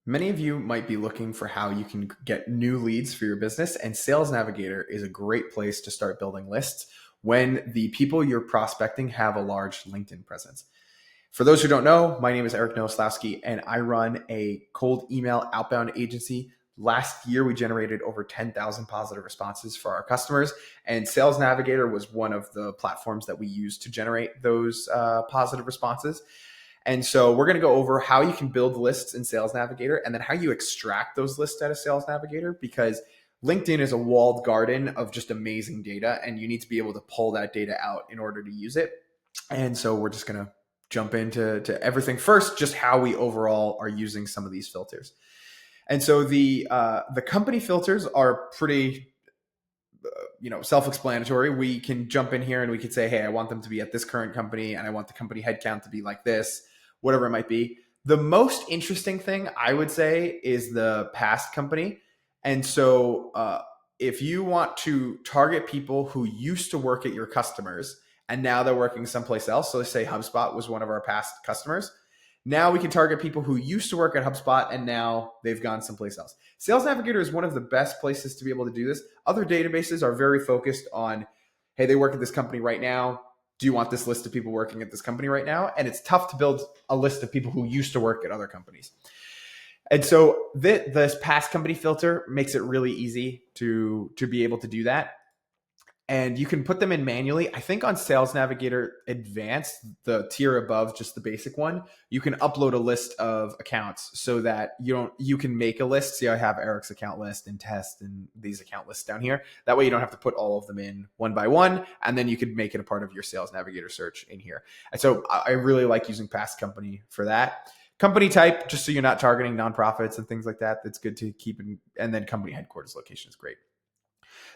Many of you might be looking for how you can get new leads for your business, and Sales Navigator is a great place to start building lists when the people you're prospecting have a large LinkedIn presence. For those who don't know, my name is Eric Nowoslawski, and I run a cold email outbound agency. Last year, we generated over 10,000 positive responses for our customers, and Sales Navigator was one of the platforms that we used to generate those positive responses. And so we're going to go over how you can build lists in Sales Navigator and then how you extract those lists out of Sales Navigator, because LinkedIn is a walled garden of just amazing data, and you need to be able to pull that data out in order to use it. And so we're just going to jump into everything first, just how we overall are using some of these filters. And so the company filters are pretty self-explanatory. We can jump in here and we could say, hey, I want them to be at this current company and I want the company headcount to be like this, whatever it might be. The most interesting thing I would say is the past company. And so if you want to target people who used to work at your customers and now they're working someplace else, so let's say HubSpot was one of our past customers, now we can target people who used to work at HubSpot and now they've gone someplace else. Sales Navigator is one of the best places to be able to do this. Other databases are very focused on, hey, they work at this company right now. Do you want this list of people working at this company right now? And it's tough to build a list of people who used to work at other companies. And so this past company filter makes it really easy to be able to do that. And you can put them in manually. I think on Sales Navigator Advanced, the tier above, just the basic one, you can upload a list of accounts so that you can make a list. See, I have Eric's account list and test and these account lists down here. That way you don't have to put all of them in one by one, and then you could make it a part of your Sales Navigator search in here. And so I really like using past company for that. Company type, just so you're not targeting nonprofits and things like that. That's good to keep in, and then company headquarters location is great.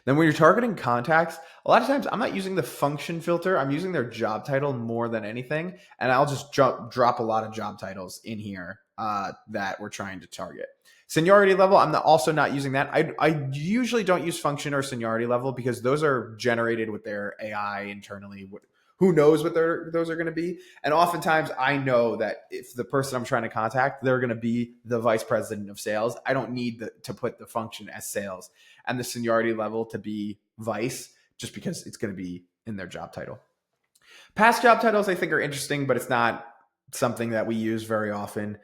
Then when you're targeting contacts, a lot of times I'm not using the function filter. I'm using their job title more than anything. And I'll just drop a lot of job titles in here that we're trying to target. Seniority level, I'm also not using that. I usually don't use function or seniority level because those are generated with their AI internally. Who knows what those are going to be? And oftentimes I know that if the person I'm trying to contact, they're going to be the vice president of sales. I don't need to put the function as sales and the seniority level to be vice, just because it's going to be in their job title. Past job titles I think are interesting, but it's not something that we use very often.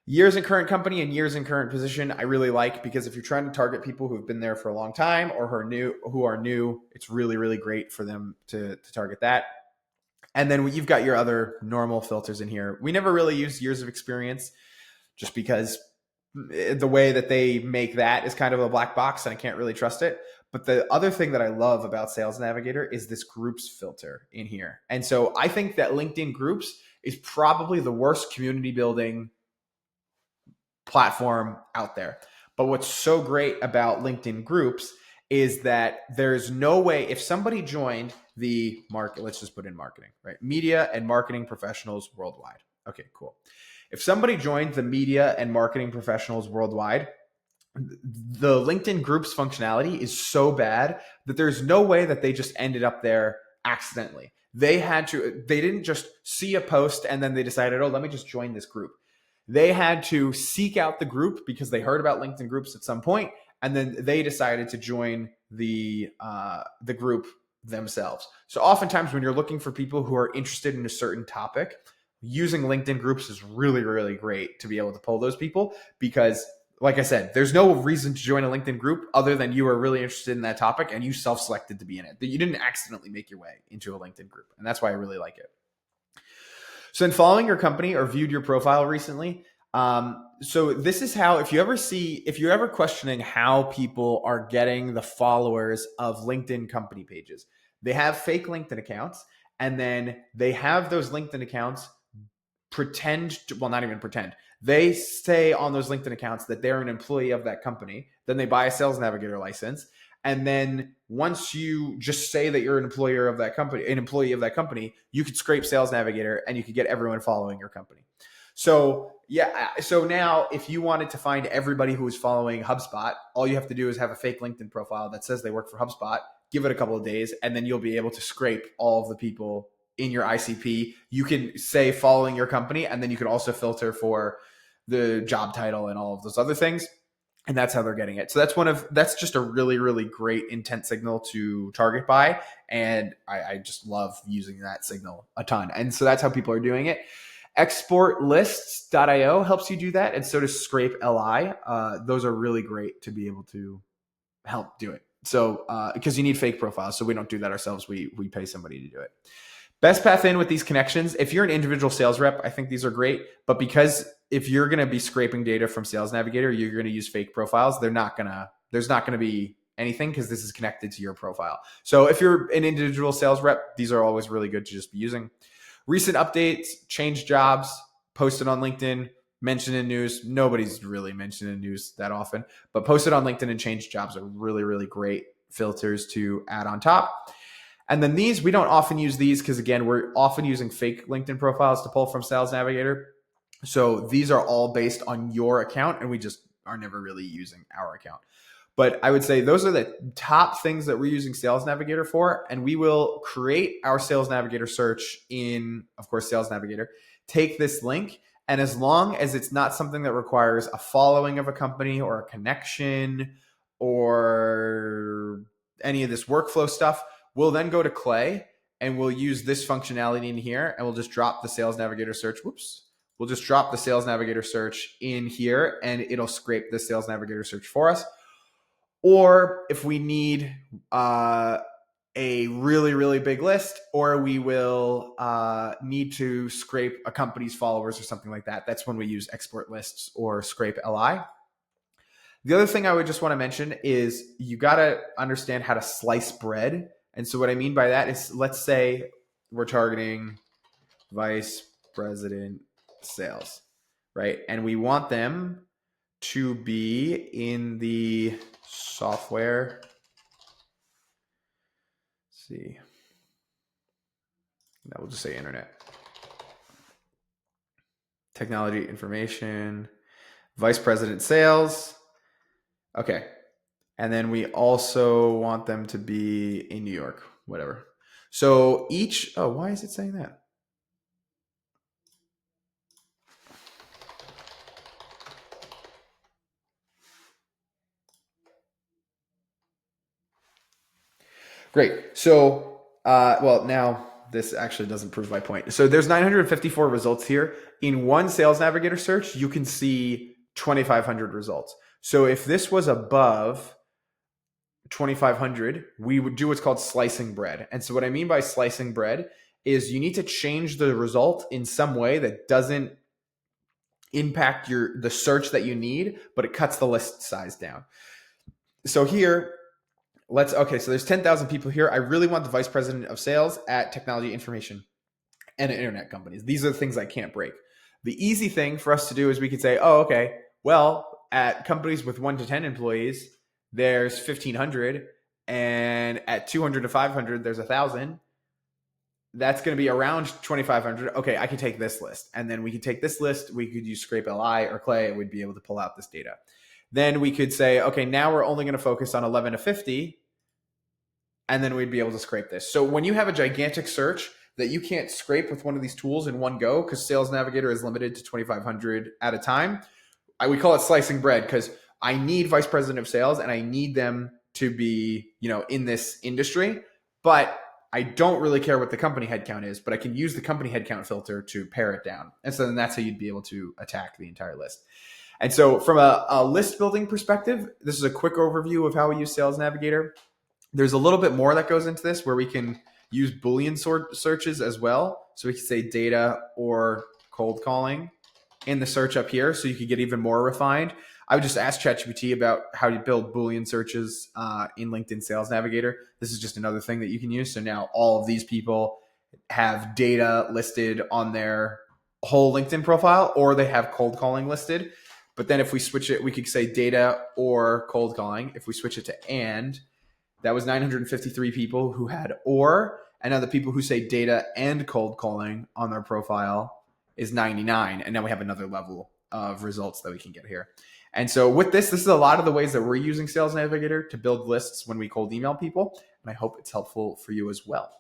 Years in current company and years in current position, I really like, because if you're trying to target people who've been there for a long time or who are new, it's really, really great for them to target that. And then you've got your other normal filters in here. We never really use years of experience just because the way that they make that is kind of a black box and I can't really trust it. But the other thing that I love about Sales Navigator is this groups filter in here. And so I think that LinkedIn groups is probably the worst community building platform out there. But what's so great about LinkedIn groups is that there's no way, if somebody joined the market, let's just put in marketing, right? Media and marketing professionals worldwide. Okay, cool. If somebody joined the media and marketing professionals worldwide, the LinkedIn groups functionality is so bad that there's no way that they just ended up there accidentally. They didn't just see a post and then they decided, oh, let me just join this group. They had to seek out the group because they heard about LinkedIn groups at some point, and then they decided to join the group themselves. So oftentimes when you're looking for people who are interested in a certain topic, using LinkedIn groups is really, really great to be able to pull those people, because like I said, there's no reason to join a LinkedIn group other than you are really interested in that topic and you self-selected to be in it. That you didn't accidentally make your way into a LinkedIn group. And that's why I really like it. So in following your company or viewed your profile recently, so this is how, if you're ever questioning how people are getting the followers of LinkedIn company pages, they have fake LinkedIn accounts, and then they have those LinkedIn accounts not even pretend. They say on those LinkedIn accounts that they're an employee of that company. Then they buy a Sales Navigator license. And then once you just say that you're an employee of that company, you could scrape Sales Navigator and you could get everyone following your company. So now if you wanted to find everybody who is following HubSpot, all you have to do is have a fake LinkedIn profile that says they work for HubSpot, give it a couple of days, and then you'll be able to scrape all of the people in your ICP. You can say following your company, and then you can also filter for the job title and all of those other things. And that's how they're getting it. So that's just a really, really great intent signal to target by. And I just love using that signal a ton. And so that's how people are doing it. Exportlists.io helps you do that. And so does Scrape LI. Those are really great to be able to help do it. So because you need fake profiles. So we don't do that ourselves. We pay somebody to do it. Best path in with these connections. If you're an individual sales rep, I think these are great. But because if you're going to be scraping data from Sales Navigator, you're going to use fake profiles. There's not going to be anything because this is connected to your profile. So if you're an individual sales rep, these are always really good to just be using. Recent updates, change jobs, posted on LinkedIn, mentioned in news. Nobody's really mentioned in news that often, but posted on LinkedIn and change jobs are really, really great filters to add on top. And then these, we don't often use these because, again, we're often using fake LinkedIn profiles to pull from Sales Navigator. So these are all based on your account, and we just are never really using our account. But I would say those are the top things that we're using Sales Navigator for. And we will create our Sales Navigator search in, of course, Sales Navigator. Take this link, and as long as it's not something that requires a following of a company or a connection or any of this workflow stuff, we'll then go to Clay and we'll use this functionality in here, and we'll just drop the Sales Navigator search. We'll just drop the Sales Navigator search in here, and it'll scrape the Sales Navigator search for us. Or if we need a really, really big list, or we will need to scrape a company's followers or something like that, that's when we use export lists or scrape LI. The other thing I would just want to mention is you got to understand how to slice bread. And so what I mean by that is, let's say we're targeting vice president sales, right? And we want them to be in the software. Let's see. Now we'll just say internet. Technology, information, vice president sales. Okay. And then we also want them to be in New York, whatever. So each, why is it saying that? Great. So, now this actually doesn't prove my point. So there's 954 results here. In one Sales Navigator search, you can see 2,500 results. So if this was above 2,500, we would do what's called slicing bread. And so what I mean by slicing bread is you need to change the result in some way that doesn't impact the search that you need, but it cuts the list size down. So here, so there's 10,000 people here. I really want the vice president of sales at technology, information, and internet companies. These are the things I can't break. The easy thing for us to do is we could say, at companies with 1 to 10 employees, there's 1,500, and at 200 to 500, there's 1,000. That's going to be around 2,500. Okay, I can take this list, and then we could take this list. We could use Scrape LI or Clay, and we'd be able to pull out this data. Then we could say, okay, now we're only going to focus on 11 to 50, and then we'd be able to scrape this. So when you have a gigantic search that you can't scrape with one of these tools in one go, because Sales Navigator is limited to 2,500 at a time, we call it slicing bread, because I need vice president of sales and I need them to be, in this industry, but I don't really care what the company headcount is, but I can use the company headcount filter to pare it down. And so then that's how you'd be able to attack the entire list. And so from a list building perspective, this is a quick overview of how we use Sales Navigator. There's a little bit more that goes into this where we can use Boolean searches as well. So we can say data or cold calling in the search up here. So you could get even more refined. I would just ask ChatGPT about how to build Boolean searches in LinkedIn Sales Navigator. This is just another thing that you can use. So now all of these people have data listed on their whole LinkedIn profile, or they have cold calling listed. But then if we switch it, we could say data or cold calling. If we switch it to and, that was 953 people who had or, and now the people who say data and cold calling on their profile is 99. And now we have another level of results that we can get here. And so with this is a lot of the ways that we're using Sales Navigator to build lists when we cold email people. And I hope it's helpful for you as well.